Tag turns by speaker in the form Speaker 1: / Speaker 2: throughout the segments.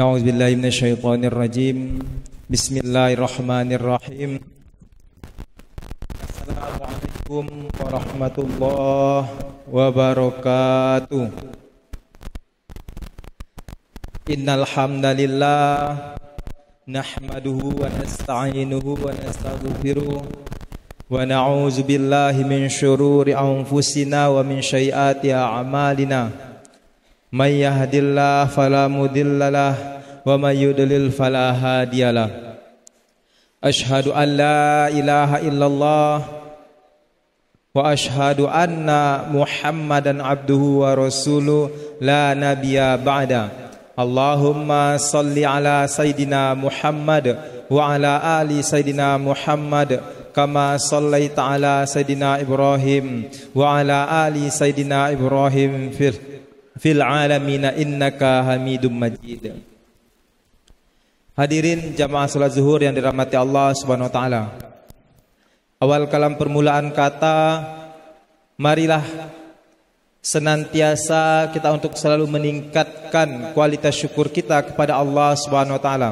Speaker 1: Na'udzubillahi minasyaitonirrajim. Bismillahirrahmanirrahim. Assalamualaikum warahmatullahi wabarakatuh. Innal hamdalillah nahmaduhu wa nasta'inuhu wa nastaghfiruh wa na'udzu billahi min syururi anfusina wa min sayyiati a'malina. May yahdihillahu fala mudhillalah wa may yudlil fala hadiyalah. Asyhadu an la ilaha illallah wa asyhadu anna Muhammadan abduhu wa rasuluh la nabiyya ba'da. Allahumma salli ala sayidina Muhammad wa ala ali sayidina Muhammad kama sallaita ala sayidina Ibrahim wa ala ali sayidina Ibrahim fil alamina innaka hamidum majid. Hadirin jamaah salat zuhur yang dirahmati Allah Subhanahu wa taala. Awal kalam permulaan kata, marilah senantiasa kita untuk selalu meningkatkan kualitas syukur kita kepada Allah Subhanahu wa taala.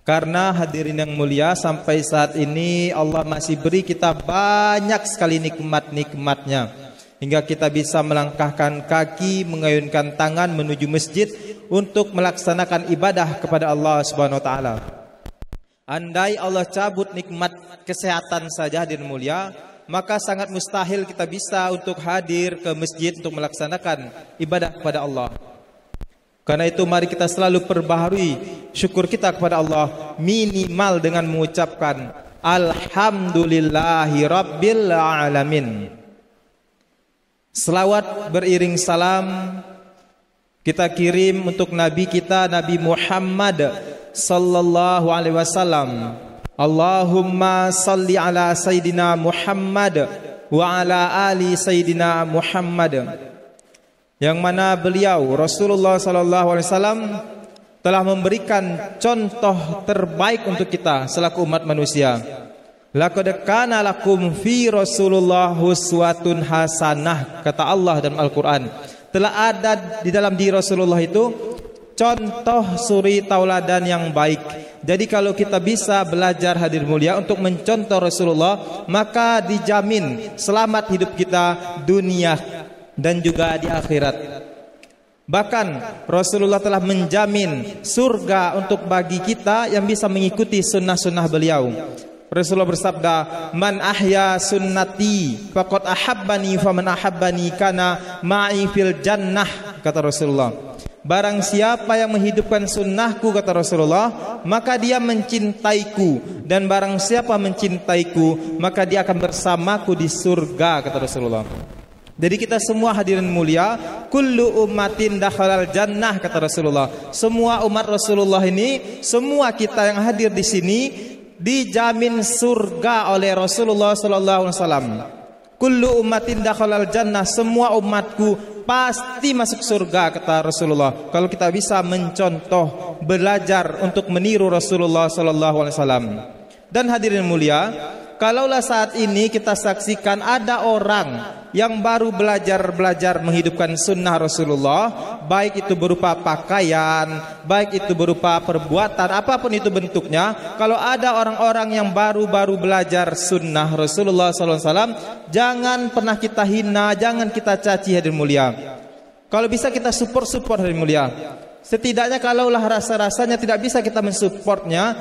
Speaker 1: Karena hadirin yang mulia, sampai saat ini Allah masih beri kita banyak sekali nikmat-nikmatnya, hingga kita bisa melangkahkan kaki, mengayunkan tangan menuju masjid untuk melaksanakan ibadah kepada Allah Subhanahu wa taala. Andai Allah cabut nikmat kesehatan saja hadirin mulia, maka sangat mustahil kita bisa untuk hadir ke masjid untuk melaksanakan ibadah kepada Allah. Karena itu mari kita selalu perbaharui syukur kita kepada Allah, minimal dengan mengucapkan alhamdulillahi rabbil alamin. Selawat beriring salam kita kirim untuk Nabi kita, Nabi Muhammad sallallahu alaihi wasallam. Allahumma salli ala Sayyidina Muhammad wa ala ali Sayyidina Muhammad. Yang mana beliau Rasulullah sallallahu alaihi wasallam telah memberikan contoh terbaik untuk kita selaku umat manusia. Laqad kana lakum fi Rasulullah uswatun hasanah, kata Allah dalam Al-Quran. Telah ada di dalam diri Rasulullah itu contoh suri tauladan yang baik. Jadi kalau kita bisa belajar hadir mulia untuk mencontoh Rasulullah, maka dijamin selamat hidup kita dunia dan juga di akhirat. Bahkan Rasulullah telah menjamin surga untuk bagi kita yang bisa mengikuti sunnah-sunnah beliau. Rasulullah bersabda, "Man ahya sunnati faqad ahabbani, faman ahabbani kana ma'i fil jannah," kata Rasulullah. Barang siapa yang menghidupkan sunnahku, kata Rasulullah, maka dia mencintaiku, dan barang siapa mencintaiku, maka dia akan bersamaku di surga, kata Rasulullah. Jadi kita semua hadirin mulia, kullu ummatin dakhalal jannah, kata Rasulullah. Semua umat Rasulullah ini, semua kita yang hadir di sini dijamin surga oleh Rasulullah sallallahu alaihi wasallam. Kullu ummatin dakhalal jannah, semua umatku pasti masuk surga, kata Rasulullah. Kalau kita bisa mencontoh, belajar untuk meniru Rasulullah sallallahu alaihi wasallam. Dan hadirin mulia, kalaulah saat ini kita saksikan ada orang yang baru belajar menghidupkan sunnah Rasulullah, baik itu berupa pakaian, baik itu berupa perbuatan, apapun itu bentuknya. Kalau ada orang-orang yang baru belajar sunnah Rasulullah SAW, jangan pernah kita hina, jangan kita caci hadirin mulia. Kalau bisa kita support hadirin mulia. Setidaknya kalaulah rasa-rasanya tidak bisa kita mensupportnya,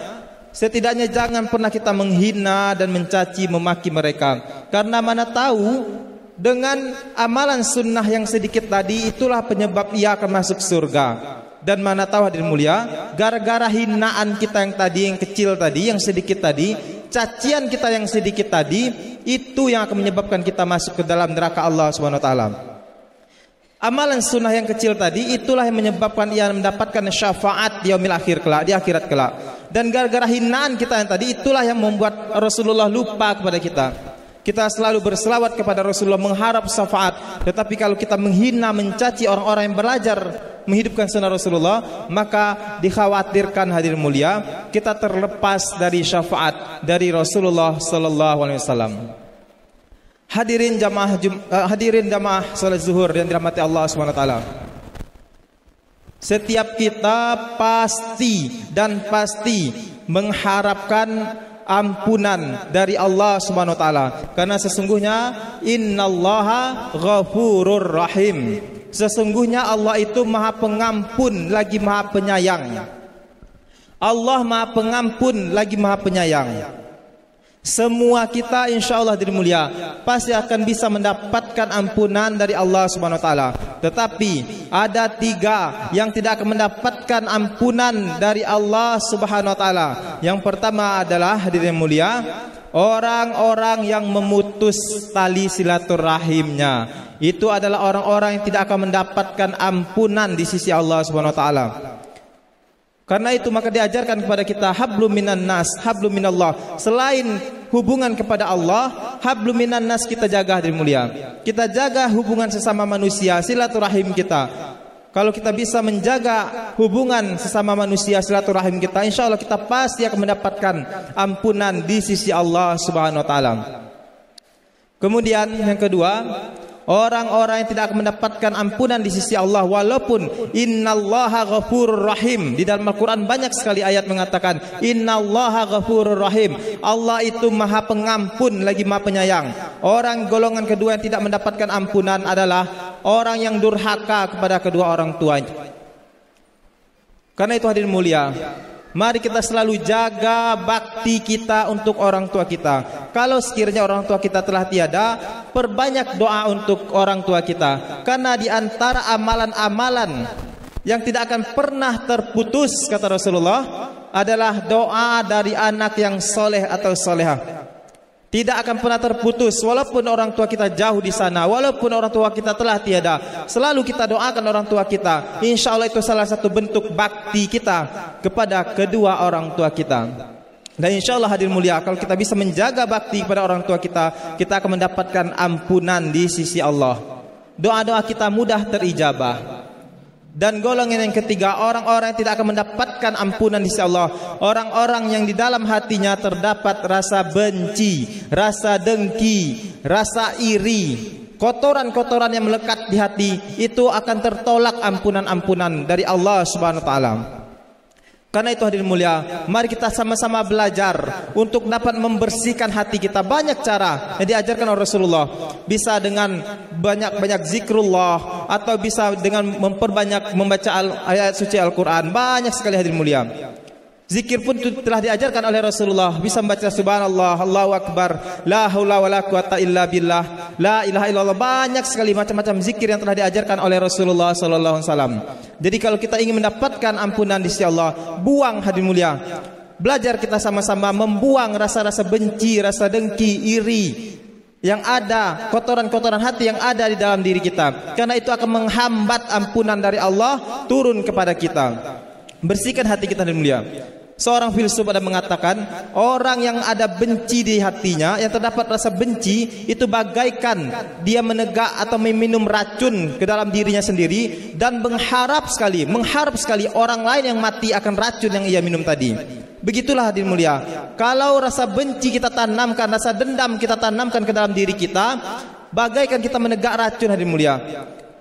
Speaker 1: setidaknya jangan pernah kita menghina dan mencaci memaki mereka. Karena mana tahu dengan amalan sunnah yang sedikit tadi, itulah penyebab ia akan masuk surga. Dan mana tahu hadirin mulia, gara-gara hinaan kita yang tadi, yang kecil tadi, yang sedikit tadi, cacian kita yang sedikit tadi, itu yang akan menyebabkan kita masuk ke dalam neraka Allah Subhanahu wa taala. Amalan sunnah yang kecil tadi, itulah yang menyebabkan ia mendapatkan syafaat di yaumil akhir kelak, di akhirat kelak. Dan gara-gara hinaan kita yang tadi, itulah yang membuat Rasulullah lupa kepada kita. Kita selalu berselawat kepada Rasulullah, mengharap syafaat. Tetapi kalau kita menghina, mencaci orang-orang yang belajar menghidupkan sunnah Rasulullah, maka dikhawatirkan hadirin mulia, kita terlepas dari syafaat dari Rasulullah sallallahu alaihi wasallam. Hadirin jamaah salat zuhur yang dirahmati Allah Subhanahu wa taala. Setiap kita pasti mengharapkan ampunan dari Allah Subhanahu wa taala, karena sesungguhnya innallaha ghafurur rahim. Sesungguhnya Allah itu Maha Pengampun lagi Maha Penyayang. Allah Maha Pengampun lagi Maha Penyayang. Semua kita insyaallah diri mulia pasti akan bisa mendapatkan ampunan dari Allah Subhanahu wa taala. Tetapi ada 3 yang tidak akan mendapatkan ampunan dari Allah Subhanahu wa taala. Yang pertama adalah hadirin mulia, orang-orang yang memutus tali silaturahimnya. Itu adalah orang-orang yang tidak akan mendapatkan ampunan di sisi Allah Subhanahu wa taala. Karena itu maka diajarkan kepada kita hablum minan nas, hablum minallah. Selain hubungan kepada Allah, hablum minan nas kita jaga hadirin mulia. Kita jaga hubungan sesama manusia, silaturahim kita. Kalau kita bisa menjaga hubungan sesama manusia, silaturahim kita, insyaallah kita pasti akan mendapatkan ampunan di sisi Allah Subhanahu wa taala. Kemudian yang kedua, orang-orang yang tidak akan mendapatkan ampunan di sisi Allah walaupun innallaha ghafurur rahim. Di dalam Al-Quran banyak sekali ayat mengatakan innallaha ghafurur rahim. Allah itu Maha Pengampun lagi Maha Penyayang. Orang golongan kedua yang tidak mendapatkan ampunan adalah orang yang durhaka kepada kedua orang tuanya. Karena itu hadirin mulia, mari kita selalu jaga bakti kita untuk orang tua kita. Kalau sekiranya orang tua kita telah tiada, perbanyak doa untuk orang tua kita. Karena di antara amalan-amalan yang tidak akan pernah terputus, kata Rasulullah, adalah doa dari anak yang soleh atau solehah. Tidak akan pernah terputus walaupun orang tua kita jauh di sana, walaupun orang tua kita telah tiada. Selalu kita doakan orang tua kita. Insya Allah itu salah satu bentuk bakti kita kepada kedua orang tua kita. Dan insya Allah hadirin mulia, kalau kita bisa menjaga bakti kepada orang tua kita, kita akan mendapatkan ampunan di sisi Allah. Doa-doa kita mudah terijabah. Dan golongan yang ketiga, orang-orang yang tidak akan mendapatkan ampunan di sisi Allah, orang-orang yang di dalam hatinya terdapat rasa benci, rasa dengki, rasa iri, kotoran-kotoran yang melekat di hati, itu akan tertolak ampunan-ampunan dari Allah Subhanahu wa taala. Karena itu hadirin mulia, mari kita sama-sama belajar untuk dapat membersihkan hati kita. Banyak cara yang diajarkan oleh Rasulullah. Bisa dengan banyak-banyak zikrullah, atau bisa dengan memperbanyak membaca ayat suci Al-Quran. Banyak sekali hadirin mulia. Zikir pun telah diajarkan oleh Rasulullah. Bisa membaca subhanallah, Allahu akbar, la haula wala quwata illa billah, la ilaha illallah. Banyak sekali macam-macam zikir yang telah diajarkan oleh Rasulullah sallallahu alaihi wasallam. Jadi kalau kita ingin mendapatkan ampunan di sisi Allah, buang hadirin mulia. Belajar kita sama-sama membuang rasa-rasa benci, rasa dengki, iri yang ada, kotoran-kotoran hati yang ada di dalam diri kita. Karena itu akan menghambat ampunan dari Allah turun kepada kita. Bersihkan hati kita hadirin mulia. Seorang filsuf ada mengatakan, orang yang ada benci di hatinya, yang terdapat rasa benci, itu bagaikan dia menegak atau meminum racun ke dalam dirinya sendiri dan mengharap sekali orang lain yang mati akan racun yang ia minum tadi. Begitulah hadirin mulia, kalau rasa benci kita tanamkan, rasa dendam kita tanamkan ke dalam diri kita, bagaikan kita menegak racun hadirin mulia.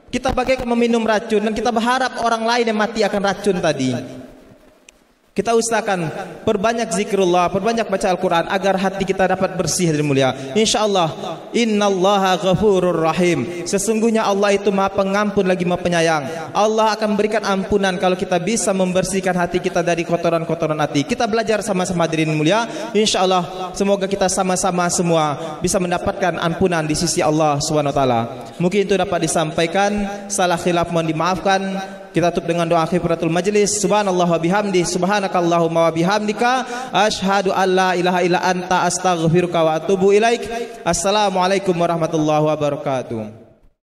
Speaker 1: Kita bagaikan meminum racun dan kita berharap orang lain yang mati akan racun tadi. Kita usahakan perbanyak zikrullah, perbanyak baca Al-Quran agar hati kita dapat bersih dan mulia. InsyaAllah, innallaha ghafurur rahim. Sesungguhnya Allah itu Maha Pengampun lagi Maha Penyayang. Allah akan berikan ampunan kalau kita bisa membersihkan hati kita dari kotoran-kotoran hati. Kita belajar sama-sama hadirin mulia. InsyaAllah semoga kita sama-sama semua bisa mendapatkan ampunan di sisi Allah SWT. Mungkin itu dapat disampaikan. Salah khilaf mohon dimaafkan. Kita tutup dengan doa khifratul majlis. Subhanallah wa bihamdi, subhanakallahumma wa bihamdika, asyhadu an la ilaha illa anta, astaghfiruka wa atubu ilaik. Assalamualaikum warahmatullahi wabarakatuh.